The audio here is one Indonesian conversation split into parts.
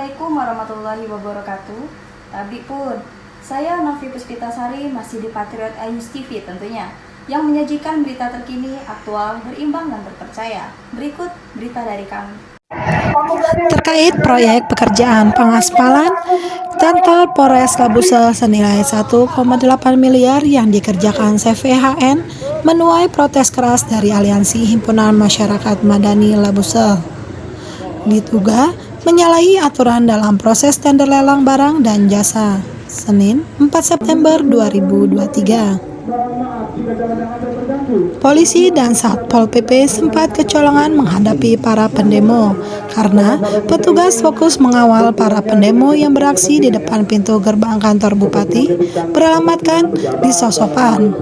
Assalamualaikum warahmatullahi wabarakatuh. Abdi pun, saya Novi Puspitasari masih di Patriot News TV tentunya, yang menyajikan berita terkini, aktual, berimbang dan terpercaya. Berikut berita dari kami. Terkait proyek pekerjaan pengaspalan Kantor Polres Labusel senilai 1,8 miliar yang dikerjakan CVHN menuai protes keras dari Aliansi Himpunan Masyarakat Madani Labusel. Diduga menyalahi aturan dalam proses tender lelang barang dan jasa, Senin 4 September 2023. Polisi dan Satpol PP sempat kecolongan menghadapi para pendemo karena petugas fokus mengawal para pendemo yang beraksi di depan pintu gerbang kantor Bupati beralamatkan di Sosopan.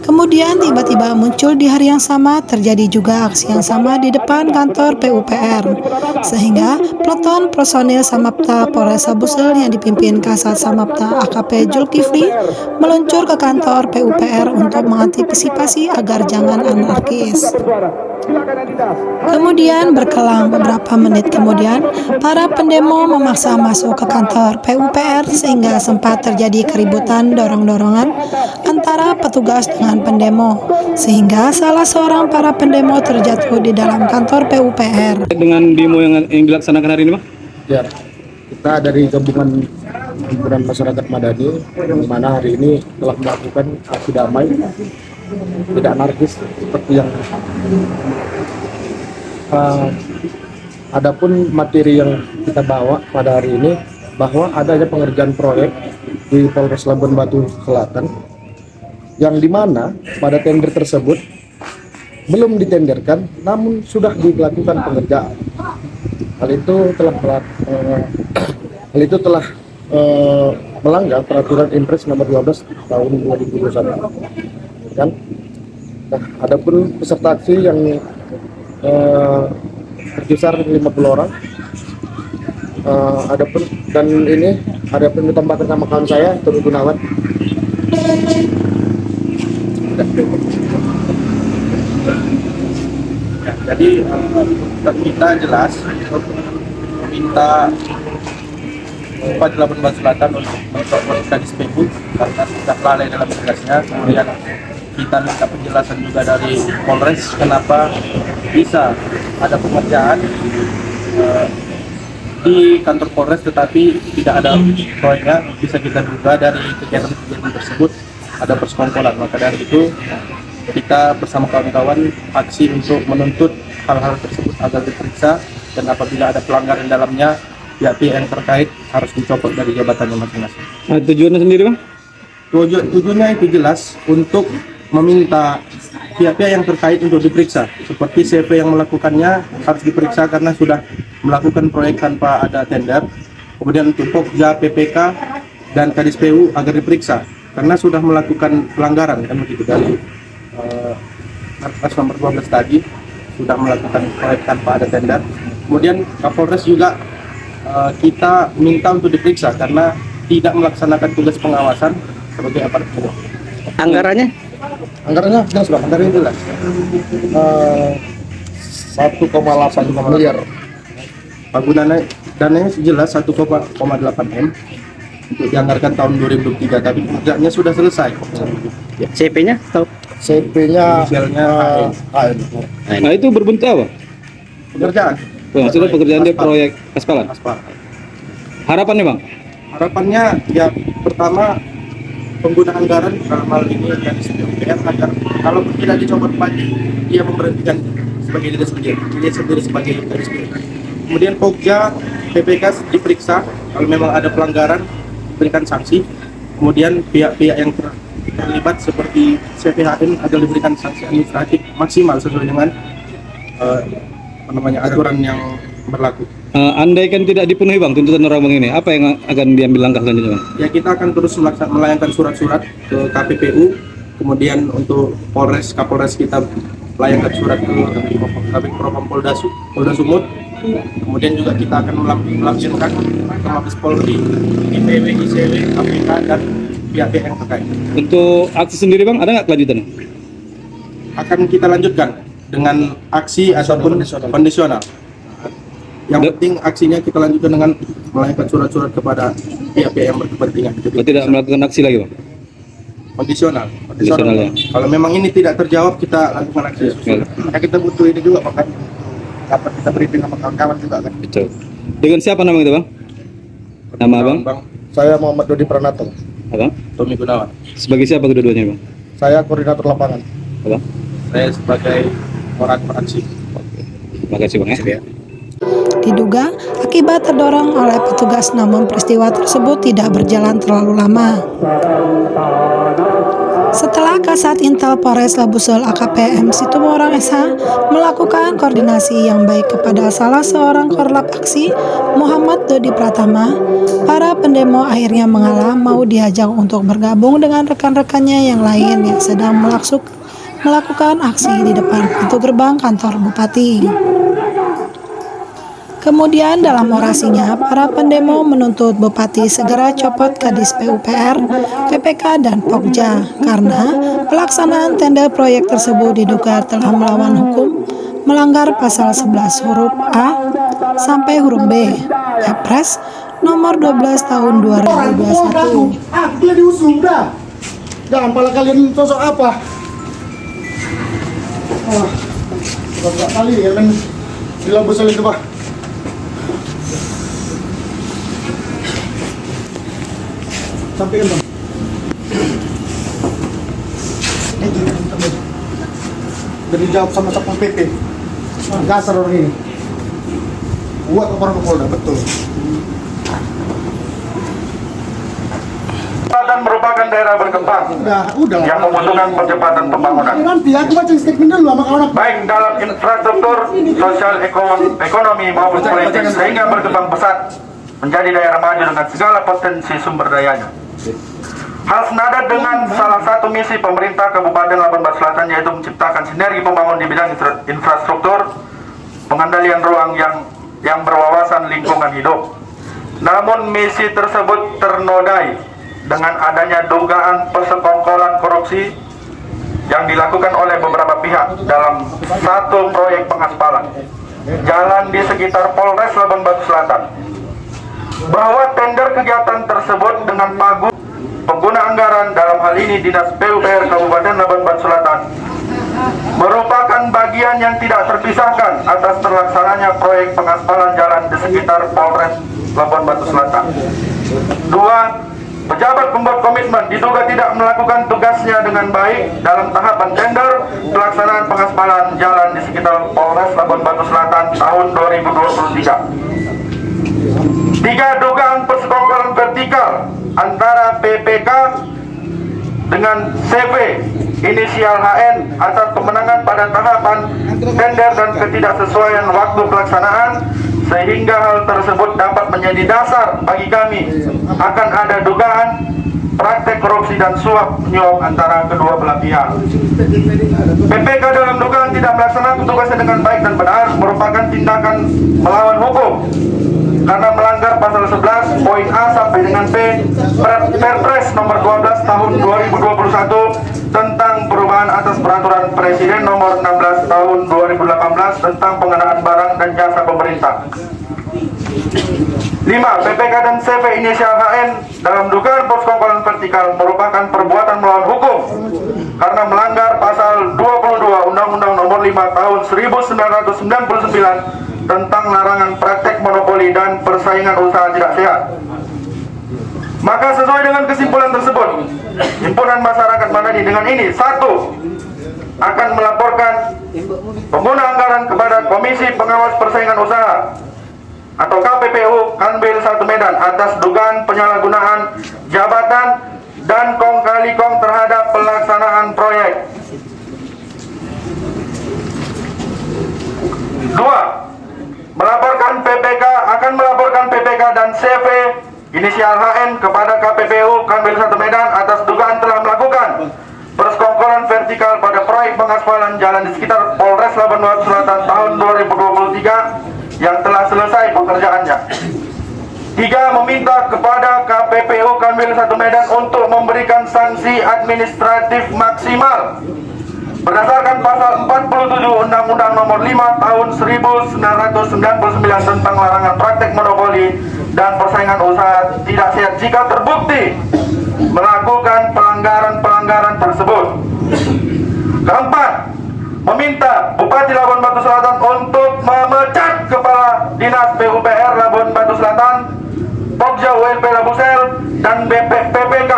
Kemudian tiba-tiba muncul di hari yang sama terjadi juga aksi yang sama di depan kantor PUPR, sehingga peleton personil Samapta Polres Labusel yang dipimpin Kasat Samapta AKP Zulkifli meluncur ke kantor PUPR untuk mengantisipasi agar jangan anarkis. Kemudian berkelang beberapa menit kemudian, para pendemo memaksa masuk ke kantor PUPR sehingga sempat terjadi keributan dorong-dorongan antara petugas dengan pendemo, sehingga salah seorang para pendemo terjatuh di dalam kantor PUPR. Dengan demo yang dilaksanakan hari ini, Pak? Ya, kita dari gabungan Himpunan Masyarakat Madani, di mana hari ini telah melakukan aksi damai, tidak anarkis seperti yang adapun materi yang kita bawa pada hari ini bahwa adanya pengerjaan proyek di Polres Labuan Batu Selatan yang dimana pada tender tersebut belum ditenderkan namun sudah dilakukan pengerjaan. Hal itu telah melanggar peraturan Impres nomor 12 tahun 2021. Kan? Nah, adapun peserta aksi yang berkisar 50 orang. Adapun ditambahkan nama kawan saya Turu Gunawan. Ya, jadi kita jelas meminta Bupati Labuan Batu Selatan untuk melaporkan SPBU karena sudah lalai dalam tugasnya. Kemudian kita minta penjelasan juga dari Polres kenapa bisa ada pengerjaan di kantor Polres tetapi tidak ada proyeknya. Bisa kita duga dari kegiatan tersebut ada persekongkolan. Maka dari itu kita bersama kawan-kawan aksi untuk menuntut hal-hal tersebut agar diperiksa, dan apabila ada pelanggaran dalamnya pihak-pihak yang terkait harus dicopot dari jabatannya masing-masing. Nah, tujuannya sendiri, Bang? Tujuannya itu jelas untuk meminta pihak-pihak yang terkait untuk diperiksa. Seperti CV yang melakukannya harus diperiksa karena sudah melakukan proyek tanpa ada tender. Kemudian untuk Pokja, PPK, dan Kadis PU agar diperiksa karena sudah melakukan pelanggaran, kan begitu, dari Perpres nomor 12 tadi sudah melakukan proyek tanpa ada tender. Kemudian Kapolres juga kita minta untuk diperiksa karena tidak melaksanakan tugas pengawasan sebagai aparat hukum. Anggarannya Jelas Bang, anggarannya jelas 1,8 miliar. Penggunaan dananya jelas 1,8 M untuk dianggarkan tahun 2023, tapi pekerjaannya sudah selesai. ya, CP-nya atau CP-nya Inisialnya AN. nah itu berbentuk apa? pekerjaan. Maksudnya pekerjaan dia Aspal. proyek aspalan. Aspal. Harapannya, Bang? Harapannya ya pertama pengguna anggaran dalam hal ini dari PUPR agar kalau tidak dicopot pagi dia memberhentikan sebagai diri sendiri sebagai Kadis PU. Kemudian Pokja, PPK diperiksa kalau memang ada pelanggaran diberikan sanksi. Kemudian pihak-pihak yang terlibat seperti CPHN agar diberikan sanksi administratif maksimal sesuai dengan aturan yang berlaku. Andaikan tidak dipenuhi, Bang, tuntutan orang Bang ini, apa yang akan diambil langkah selanjutnya, Bang? Ya, kita akan terus melayangkan surat-surat ke KPPU, kemudian untuk Polres, Kapolres kita melayangkan surat ke Kabin Propam Polda Sumut, kemudian juga kita akan melampirkan ke Mabes Polri, IPW, ICW, KPK, dan pihak-pihak yang terkait. Untuk aksi sendiri, Bang, ada nggak kelanjutannya? Akan kita lanjutkan dengan aksi ataupun kondisional. Yang penting aksinya kita lanjutkan dengan melayangkan surat-surat kepada pihak-pihak yang berkepentingan. Tidak melakukan aksi lagi bang? Kondisional. Kondisional, ya. Kalau memang ini tidak terjawab, kita lakukan aksi. Ya. Karena kita butuh ini juga, makanya dapat kita briefing sama kawan-kawan juga kan. Betul. Dengan siapa nama itu bang? Nama abang? Saya Muhammad Dodi Pranato. Abang? Tommy Gunawan. Sebagai siapa kedua-duanya bang? Saya koordinator lapangan. Abang? Saya sebagai orang beraksi. Terima kasih bang ya. Diduga akibat terdorong oleh petugas, namun peristiwa tersebut tidak berjalan terlalu lama. Setelah Kasat Intel Polres Labusel AKP M. Situmorang SH melakukan koordinasi yang baik kepada salah seorang korlap aksi, Muhammad Dodi Pratama, para pendemo akhirnya mengalah mau diajak untuk bergabung dengan rekan-rekannya yang lain yang sedang melakukan aksi di depan pintu gerbang kantor Bupati. Kemudian dalam orasinya, para pendemo menuntut Bupati segera copot Kadis PUPR, PPK, dan Pokja karena pelaksanaan tender proyek tersebut diduga telah melawan hukum, melanggar pasal 11 huruf A sampai huruf B Kepres nomor 12 tahun 2021. Aku diusung dah. Jangan pala kalian sosok apa? Berapa kali ya kan di Labusel itu Pak? Sampaikan bang. Udah dijawab sama Satpol PP. Gasar orang ini. Buat laporan ke Polda, betul. Dan merupakan daerah berkembang Udah yang membutuhkan percepatan pembangunan. Nanti aku baca statement dulu sama kawan aku. Baik dalam infrastruktur, sosial, ekonomi maupun politik sehingga berkembang pesat menjadi daerah maju dengan segala potensi sumber dayanya. Hal senada dengan salah satu misi pemerintah Kabupaten Labuan Batu Selatan, yaitu menciptakan sinergi pembangunan di bidang infrastruktur, pengendalian ruang yang berwawasan lingkungan hidup. Namun misi tersebut ternodai dengan adanya dugaan persekongkolan korupsi yang dilakukan oleh beberapa pihak dalam satu proyek pengaspalan jalan di sekitar Polres Labuan Batu Selatan. Bahwa tender kegiatan tersebut dengan pagu pengguna anggaran, dalam hal ini Dinas PUPR Kabupaten Labuan Batu Selatan, merupakan bagian yang tidak terpisahkan atas terlaksananya proyek pengaspalan jalan di sekitar Polres Labuan Batu Selatan. 2. Pejabat pembuat komitmen diduga tidak melakukan tugasnya dengan baik dalam tahapan tender pelaksanaan pengaspalan jalan di sekitar Polres Labuan Batu Selatan tahun 2023. 3. Dugaan persekongkolan vertikal antara PPK dengan CV inisial HN atas kemenangan pada tahapan tender dan ketidaksesuaian waktu pelaksanaan, sehingga hal tersebut dapat menjadi dasar bagi kami akan ada dugaan praktek korupsi dan suap menyuap antara kedua belah pihak. PPK dalam dugaan tidak melaksanakan tugasnya dengan baik dan benar merupakan tindakan melawan hukum karena melanggar pasal 11 poin A sampai dengan B Perpres nomor 12 tahun 2021 tentang perubahan atas peraturan Presiden nomor 16 tahun 2018 tentang pengadaan barang dan jasa pemerintah. 5. PPK dan CV inisial HN dalam dugaan persekongkolan vertikal merupakan perbuatan melawan hukum karena melanggar pasal 22 Undang-Undang nomor 5 tahun 1999 tentang larangan praktek monopoli dan persaingan usaha tidak sehat. Maka sesuai dengan kesimpulan tersebut, himpunan masyarakat Madani dengan ini 1. Akan melaporkan pengguna anggaran kepada Komisi Pengawas Persaingan Usaha atau KPPU Kanwil 1 Medan atas dugaan penyalahgunaan jabatan dan kong kali kong terhadap pelaksanaan proyek. 2. Akan melaporkan PPK dan CV inisial HN kepada KPPU Kanwil 1 Medan atas dugaan telah melakukan persekongkolan vertikal pada proyek pengaspalan jalan di sekitar Polres Labuan Batu Selatan tahun 2023 yang telah selesai pekerjaannya. 3. Meminta kepada KPPU Kanwil 1 Medan untuk memberikan sanksi administratif maksimal Berdasarkan pasal 47 Undang-Undang Nomor 5 Tahun 1999 tentang larangan praktek monopoli dan persaingan usaha tidak sehat jika terbukti melakukan pelanggaran-pelanggaran tersebut. Keempat, meminta Bupati Labuan Batu Selatan untuk memecat Kepala Dinas PUPR Labuan Batu Selatan, Pokja ULP Labusel, dan PPK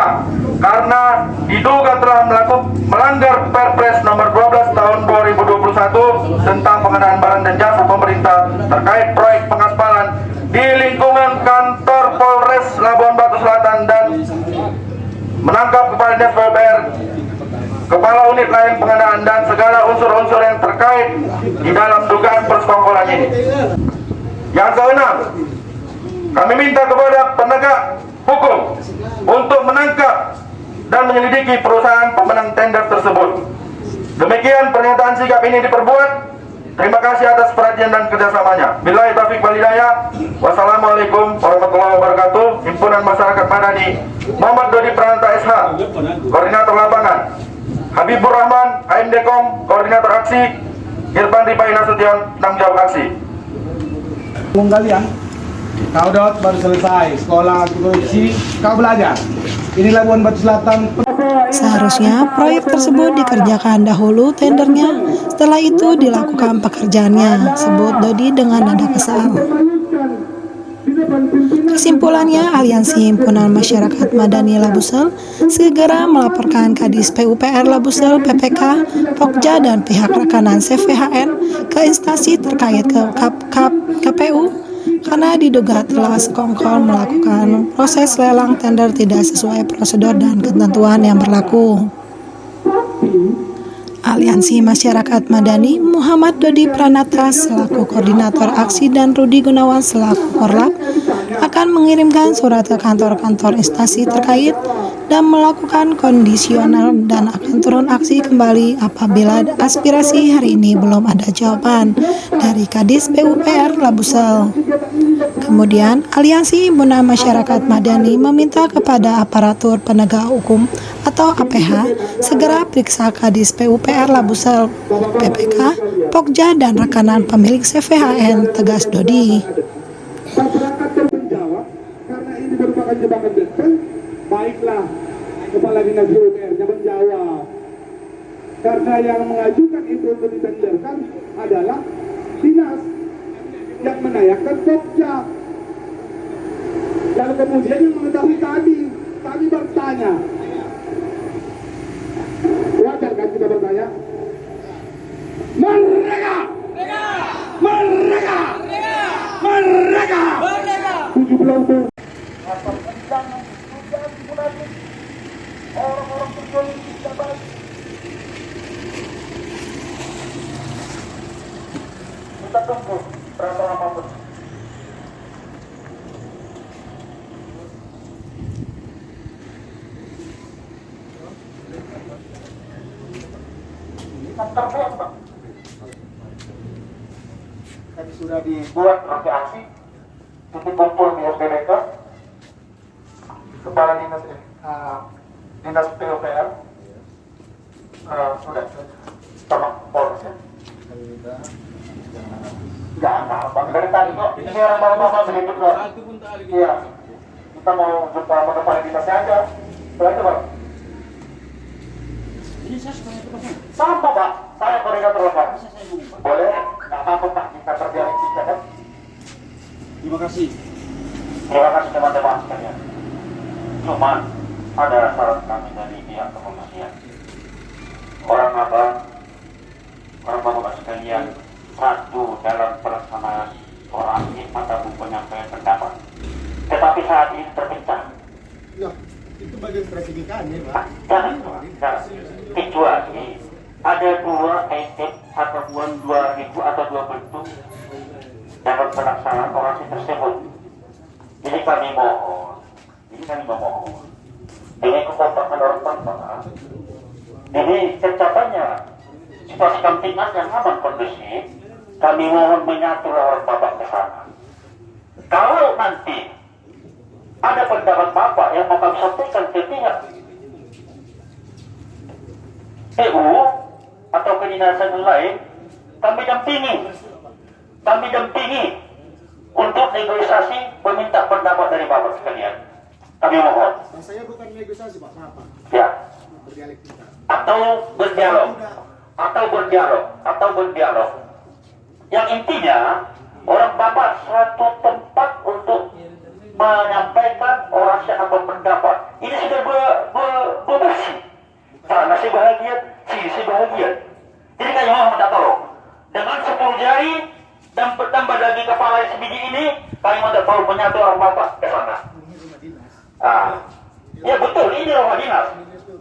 karena diduga telah melanggar Perpres nomor 12 tahun 2021 tentang pengadaan barang dan jasa pemerintah terkait proyek pengaspalan di lingkungan kantor Polres Labuan Batu Selatan dan menangkap Kepala Dinas PUPR, Kepala Unit lain pengadaan dan segala unsur-unsur yang terkait di dalam dugaan persekongkolan ini. Yang keenam, kami minta kepada penegak hukum untuk menangkap dan menyelidiki perusahaan pemenang tender tersebut. Demikian pernyataan sikap ini diperbuat. Terima kasih atas perhatian dan kerjasamanya. Billahi taufiq wal hidayah. Wassalamualaikum warahmatullahi wabarakatuh. Himpunan Masyarakat Madani, Muhammad Dodi Pranata SH, Koordinator Lapangan. Habibur Rahman, AMDKOM, Koordinator Aksi. Irfan Ripai Nasution, tanggung jawab aksi. Kalian, kau Dot baru selesai sekolah korupsi, kau belajar. Ini Labuan Batu Selatan. Seharusnya proyek tersebut dikerjakan dahulu tendernya, setelah itu dilakukan pekerjaannya, sebut Dodi dengan nada kesal. Kesimpulannya, Aliansi Himpunan Masyarakat Madani Labusel segera melaporkan Kadis PUPR Labusel, PPK, Pokja, dan pihak rekanan CVHN ke instansi terkait ke KPU karena diduga telah sekongkol melakukan proses lelang tender tidak sesuai prosedur dan ketentuan yang berlaku. Aliansi Masyarakat Madani, Muhammad Dodi Pranata selaku Koordinator Aksi dan Rudi Gunawan selaku Korlap akan mengirimkan surat ke kantor-kantor instansi terkait dan melakukan kondisional dan akan turun aksi kembali apabila aspirasi hari ini belum ada jawaban dari Kadis PUPR Labusel. Kemudian, Aliansi Himpunan Masyarakat Madani meminta kepada aparatur penegak hukum atau APH segera periksa Kadis PUPR Labusel, PPK, Pokja, dan rekanan pemilik CVHN, tegas Dodi. Masyarakat menjawab karena ini merupakan jebakan betul. Baiklah, Kepala Dinas PUPR-nya menjawab. Karena yang mengajukan itu untuk ditenderkan adalah dinas yang menayangkan Pokja. Dan kemudian yang mengetahui kami bertanya. Wajar kan kita bertanya? Mereka! Mereka! Mereka! 70 orang-orang berjolim tidak baik. Kita tunggu berapa lama pun. Terbuat, Pak. Tadi sudah dibuat rapi aksi, titik kumpul di SPBK, Kepala Dinas Dinas PUPR, sudah sama Polres ya. Enggak, Bang. Dari tadi kok. Ini orang bawa-bawa begitu kok. Iya. Kita mau jumpa sama Kepala Dinasnya aja. Setelah itu, Bang. Sama Pak, saya koordinator Pak. Boleh, nggak apa-apa Pak, kita terjalin juga kan? Terima kasih. Terima kasih teman-teman sekalian. Cuman ada syarat kami dari pihak kepolisian. Orang bapak sekalian, satu dalam pelaksanaan orasi pada buku penyampaian pendapat. Tetapi saat ini terpecah. Ya, itu bagian klasifikasinya, Pak. Jangan, kecuali ada dua item satuan 2000 atau 2 bentuk dalam pelaksanaan orasi tersebut. Jadi kami mohon, ini kekompakan orang Bapak. Jadi tercapainya situasi kamtipmas yang aman kondusif, kami mohon menyatu orang Bapak ke sana. Kalau nanti ada pendapat Bapak yang mau kami sampaikan ke pihak PU atau kedinasan lain, kami dampingi untuk negosiasi meminta pendapat dari Bapak sekalian. Kami mohon. Saya bukan negosiasi, Pak. Maaf, Pak. Ya. Berdialektika. Atau berdialog. Yang intinya orang Bapak suatu tempat untuk menyampaikan orasi atau pendapat. Ini sudah bersih. Sana si bahagia, si bahagia. Jadi kami mohon minta tolong dengan 10 jari dan bertambah lagi kepala sebiji ini, kami minta tolong menyatu orang Bapak ke sana. Ya betul, ini rumah dinas.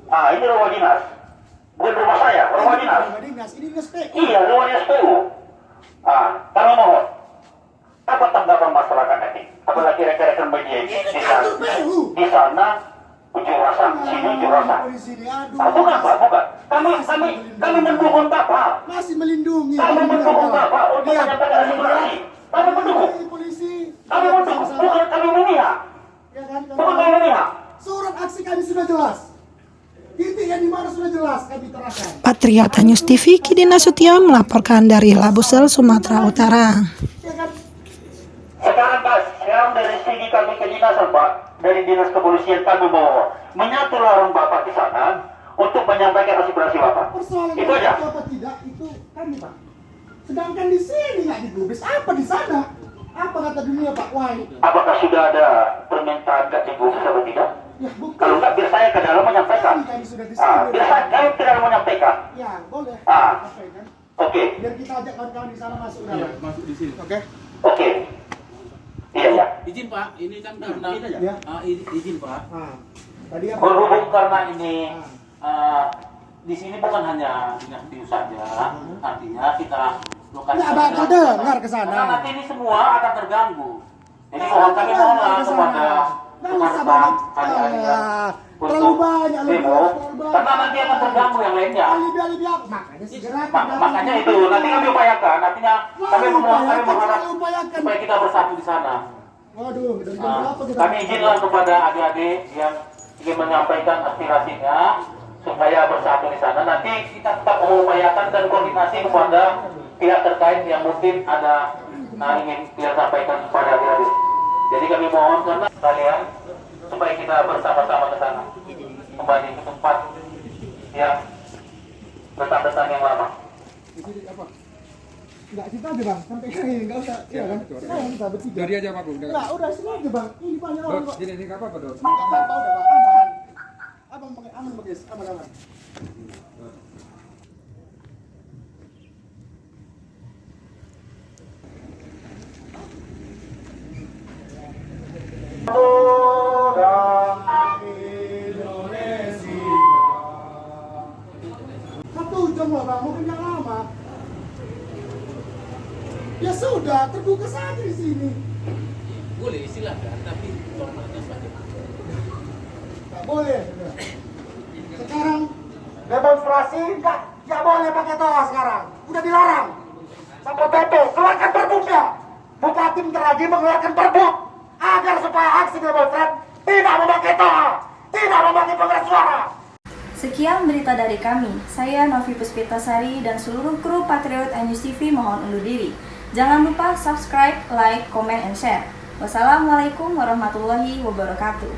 Ini rumah dinas. Bukan rumah saya, rumah dinas. Ini dinas PU. Iya, rumah dinas PU. Kami mohon. Apa tanggapan masyarakat nanti? Apalagi rekan-rekan media di sana unjuk rasa, sini unjuk rasa. Bukan Pak, bukan. Kami mendukung Bapak. Masih melindungi. Kami mendukung Bapak untuk menyampaikan aspirasi. Kami mendukung. Kami mendukung. Bukan kami memihak. Bukan kami memihak. Surat aksi kami sudah jelas. Titik yang dimana sudah jelas kami terangkan. Patriot News TV, Kidi Nasution melaporkan dari Labusel, Sumatera Utara. Sekarang dari segi kami kedinasan Pak, dari dinas kepolisian kami mau menyatu larang Bapak di sana untuk menyampaikan aspirasi Bapak. Persoalan Itu aja. Apa tidak itu kami Pak. Sedangkan di sini nggak digubris, apa di sana? Apa kata dunia Pak Wai? Apakah sudah ada permintaan nggak digubris atau tidak? Ya, bukan. Kalau nggak, biar saya ke dalam menyampaikan. Kami sudah di sini. Biar saya ke dalam menyampaikan. Ya, boleh. Sampaikan. Oke. Biar kita ajak kawan-kawan di sana masuk dalam. Masuk di sini. Oke. Oke. Iya. Izin Pak, ini kan karena Ya. izin Pak. Tadi apa? Berhubung karena ini di sini bukan hanya dinas PU saja, artinya kita lokasi. Ya, bakal dengar ke sana. Karena nanti ini semua akan terganggu. Jadi mohon kami mohonlah kepada rekan-rekan adik-adik terlalu banyak demo, karena nanti akan terganggu yang lainnya. Makanya segera Makanya itu nanti kami upayakan, artinya kami mengharap supaya kita bersatu di sana. Waduh, dari jam berapa kita? Kami izinlah kepada adik-adik yang ingin menyampaikan aspirasinya supaya bersatu di sana. Nanti kita tetap mengupayakan dan koordinasi kepada pihak terkait yang mungkin ada ingin kita sampaikan kepada adik-adik. Jadi kami mohon karena kalian supaya kita bersama-sama ke sana, kembali ke tempat yang detak-detak yang lama. Enggak, kita aja Bang, sampai sini enggak usah. Iya kan? Kita bertiga. Dari aja Pak. Enggak, udah sini aja Bang. Ini banyak orang kok. Sini enggak apa-apa, Dok. Enggak apa-apa udah Bang, aman. Abang pakai aman Bang, aman. Satu jam loh Bang, mungkin yang lama. Ya sudah, terbuka saja di sini. Boleh silakan, tapi formalnya saja. Nggak boleh. Sekarang demonstrasi nggak boleh pakai toa sekarang. Udah dilarang. Sampai PP keluarkan perbuknya. Bupati bentar lagi mengeluarkan perbuk agar supaya aksi demonstran tidak memakai toa, tidak memakai pengeras suara. Sekian berita dari kami. Saya Novi Puspitasari dan seluruh kru Patriot News TV mohon undur diri. Jangan lupa subscribe, like, comment, and share. Wassalamualaikum warahmatullahi wabarakatuh.